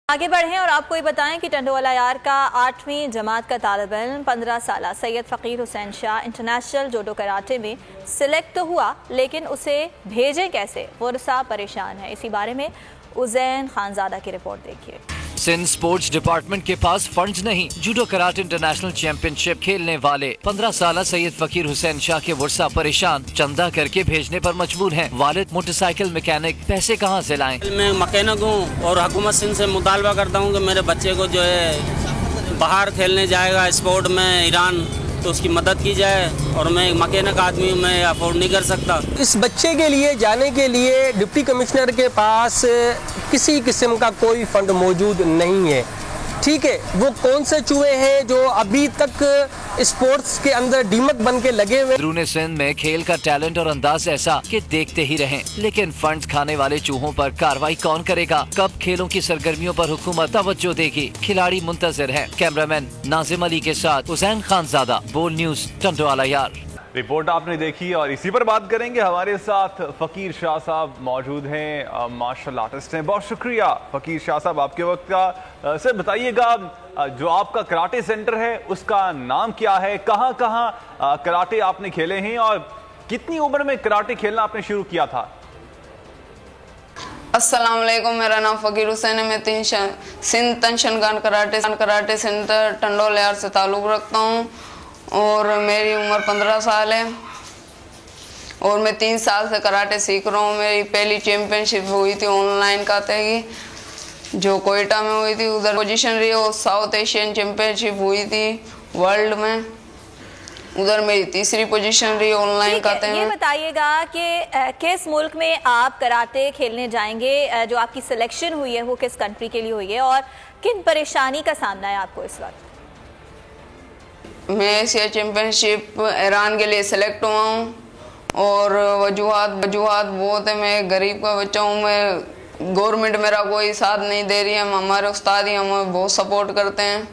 आगे बढ़ें और आपको ये बताएं कि टंडोला यार का 8वीं जमात का तालिब इल्म 15 साल सैयद फ़कीर Hussain Shah international judo karate में सिलेक्ट तो हुआ, लेकिन उसे भेजें कैसे, वर्सा परेशान है। इसी बारे में उज़ैन खानज़ादा की रिपोर्ट देखिए। सिंध स्पोर्ट्स डिपार्टमेंट के पास फंड्स नहीं। जूडो कराटे इंटरनेशनल चैंपियनशिप खेलने वाले 15 साल सैयद फ़कीर हुसैन शाह के वर्सा परेशान, चंदा करके भेजने पर मजबूर हैं। वालिद मोटरसाइकिल मैकेनिक, पैसे कहां से लाएं? मैं मैकेनिक हूं और हुकूमत सिंध से मुतालबा करता हूं कि मेरे बच्चे को जो है बाहर खेलने जाएगा स्पोर्ट में ईरान, तो उसकी मदद की जाए। और मैं एक मैकेनिक आदमी हूँ, मैं अफोर्ड नहीं कर सकता। इस बच्चे के लिए जाने के लिए डिप्टी कमिश्नर के पास किसी किस्म का कोई फंड मौजूद नहीं है। ठीक है, वो कौन से चूहे हैं जो अभी तक स्पोर्ट्स के अंदर डीमक बन के लगे हुए। अंदरूनी सिंध में खेल का टैलेंट और अंदाज ऐसा कि देखते ही रहें, लेकिन फंड्स खाने वाले चूहों पर कार्रवाई कौन करेगा? कब खेलों की सरगर्मियों पर हुकूमत तवज्जो देगी? खिलाड़ी मुंतजिर हैं। कैमरामैन नाजिम अली के साथ उज़ैन खानज़ादा, बोल न्यूज, टंडोला यार। रिपोर्ट आपने देखी और इसी पर बात करेंगे। हमारे साथ फ़कीर शाह साहब मौजूद हैं, मार्शल आर्टिस्ट हैं। बहुत शुक्रिया फ़कीर शाह साहब आपके वक्त का। सर बताइएगा, जो आपका कराटे सेंटर है उसका नाम क्या है, कहाँ कहाँ कराटे आपने खेले हैं और कितनी उम्र में कराटे खेलना आपने शुरू किया था? अस्सलाम वालेकुम, मेरा नाम फ़कीर हुसैन है। मैं सिंध तनशनगान कराटे सेंटर टंडोला यार से ताल्लुक़ रखता हूँ और मेरी उम्र 15 साल है और मैं 3 साल से कराटे सीख रहा हूँ। मेरी पहली चैम्पियनशिप हुई थी ऑनलाइन काते की, जो कोयटा में हुई थी, उधर पोजीशन रही। और साउथ एशियन चैम्पियनशिप हुई थी वर्ल्ड में, उधर मेरी तीसरी पोजीशन रही ऑनलाइन काते में। ये बताइएगा कि किस मुल्क में आप कराटे खेलने जाएंगे, जो आपकी सिलेक्शन हुई है वो किस कंट्री के लिए हुई है और किन परेशानी का सामना है आपको इस वक्त? मैं एशिया चैम्पियनशिप ईरान के लिए सेलेक्ट हुआ हूँ और वजूहात बहुत है। मैं गरीब का बच्चा हूँ, मैं गवर्नमेंट मेरा कोई साथ नहीं दे रही है। हमारे उस्ताद ही हमें बहुत सपोर्ट करते हैं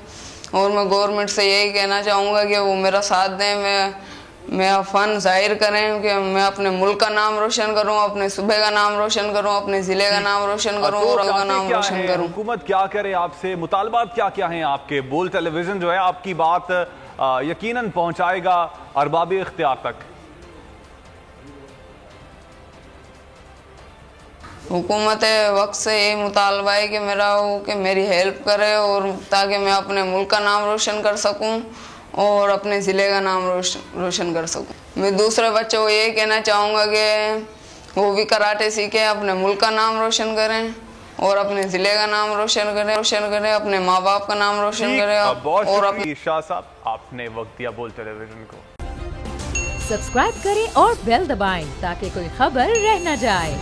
और मैं गवर्नमेंट से यही कहना चाहूँगा कि वो मेरा साथ दें, मैं फ़न जाहिर करें कि मैं अपने मुल्क का नाम रोशन करूं, अपने सूबे का नाम रोशन करूं, अपने ज़िले का नाम रोशन करूं और का नाम रोशन करूं। हुकूमत क्या करे आपसे, मुतालबात क्या क्या हैं आपके? बोल टेलीविजन जो है आपकी बात यकीनन पहुंचाएगा अरबाबी इख्तियार तक। हुकूमत वक्त से ये मुतालबा है कि मेरी हेल्प करे और ताकि मैं अपने मुल्क का नाम रोशन कर सकूं और अपने ज़िले का नाम रोशन कर सकूं। मैं दूसरे बच्चों को ये कहना चाहूँगा कि वो भी कराटे सीखें, अपने मुल्क का नाम रोशन करें और अपने ज़िले का नाम रोशन करें, अपने माँ बाप का नाम रोशन करें। और अपने शाह साहब, आपने वक्त दिया बोल टेलीविजन को। सब्सक्राइब करें और बेल दबाएं ताकि कोई खबर रह न जाए।